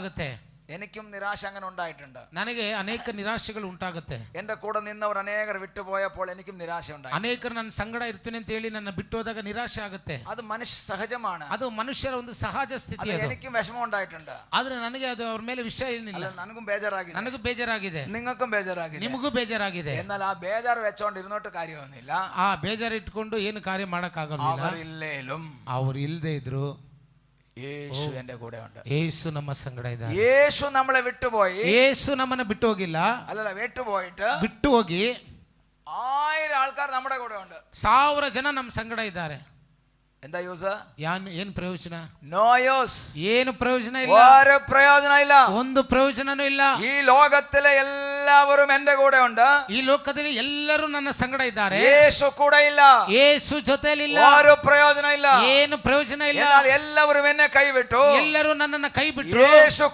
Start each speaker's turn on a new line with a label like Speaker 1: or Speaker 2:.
Speaker 1: ಆಗುತ್ತೆ.
Speaker 2: എനിക്കും നിരാശ അങ്ങനെ ഉണ്ടായിട്ടുണ്ട്.
Speaker 1: ನನಗೆ ಅನೇಕ ನಿರಾಶೆಗಳು ಉಂಟಾಗುತ್ತೆ.
Speaker 2: എന്റെ കൂടെ നിന്നവർ അനേകർ വിട്ടുപോയപ്പോൾ എനിക്കും നിരാശ ഉണ്ടായി.
Speaker 1: ಅನೇಕರು ನನ್ನ ಸಂಗಡ ಇರ್ತೀನಿ ಅಂತ ಹೇಳಿ ನನ್ನ ಬಿಟ್ಟು ಹೋದಾಗ ನಿರಾಶೆ ಆಗುತ್ತೆ.
Speaker 2: അത് മനുഷ്യ സഹജമാണ്.
Speaker 1: ಅದು ಮನುಷ್ಯರ ಒಂದು ಸಹಜ ಸ್ಥಿತಿ. ಅದು
Speaker 2: എനിക്കും വിഷമം ഉണ്ടായിട്ടുണ്ട്.
Speaker 1: ಆದ್ರೆ ನನಗೆ ಅದು ಅವ್ರ ಮೇಲೆ ವಿಷಯ ಏನಿಲ್ಲ.
Speaker 2: ನನಗೂ ಬೇಜಾರಾಗಿದೆ.
Speaker 1: ನನಗೂ ಬೇಜಾರಾಗಿದೆ,
Speaker 2: നിങ്ങൾക്കും ಬೇಜಾರಾಗಿದೆ,
Speaker 1: ನಿಮಗೂ ಬೇಜಾರಾಗಿದೆ.
Speaker 2: എന്നാൽ ആ ಬೇಜಾರು വെച്ചോണ്ട് ഇരുന്നോട്ട് കാര്യമൊന്നുമില്ല.
Speaker 1: ಆ ಬೇಜಾರು ಇಟ್ಕೊಂಡು ಏನು ಕಾರ್ಯ ಮಾಡಕ್ ಆಗಲ್ಲ. ಅವ್ರು ಇಲ್ಲದೆ ಇದ್ರು
Speaker 2: യേശു എന്റെ കൂടെ ഉണ്ട്.
Speaker 1: യേശു ನಮ್ಮ ಸಂಗಡ ಇದ್ದಾರೆ.
Speaker 2: യേശു നമ്മളെ വിട്ടുപോയി.
Speaker 1: യേശു ನಮ್ಮನ್ನ ಬಿಟ್ಟು ಹೋಗಿಲ್ಲ.
Speaker 2: അല്ലല്ല, വിട്ടുപോയിട്ട്
Speaker 1: ಬಿಟ್ಟು ಹೋಗಿ
Speaker 2: 1000 ആൾക്കാർ നമ്മുടെ കൂടെ ഉണ്ട്.
Speaker 1: 1000 ಜನ ನಮ್ಮ ಸಂಗಡ ಇದ್ದಾರೆ.
Speaker 2: എന്താ യൂസ്?
Speaker 1: ಏನು ಪ್ರಯೋಜನ?
Speaker 2: No use.
Speaker 1: ಏನು ಪ್ರಯೋಜನ ಇಲ್ಲ.
Speaker 2: ഒരു പ്രയോജന ഇല്ല.
Speaker 1: ಒಂದು ಪ್ರಯೋಜನನೂ ಇಲ್ಲ.
Speaker 2: ഈ ലോകത്തിലെ എല്ലാവരും എന്റെ കൂടെ ഉണ്ട്.
Speaker 1: ಈ ಲೋಕದಲ್ಲಿ ಎಲ್ಲರೂ ನನ್ನ ಸಂಗಡ ಇದ್ದಾರೆ.
Speaker 2: യേശു കൂടെ ഇല്ല.
Speaker 1: ಯೇಸು ಜೊತೆಯಲ್ಲಿ ಇಲ್ಲ.
Speaker 2: ഒരു പ്രയോജന ഇല്ല.
Speaker 1: ಏನು ಪ್ರಯೋಜನ ಇಲ್ಲ.
Speaker 2: എല്ലാവരും എന്നെ കൈവിട്ടു.
Speaker 1: ಎಲ್ಲರೂ ನನ್ನನ್ನು ಕೈ ಬಿಟ್ಟರು.
Speaker 2: യേശു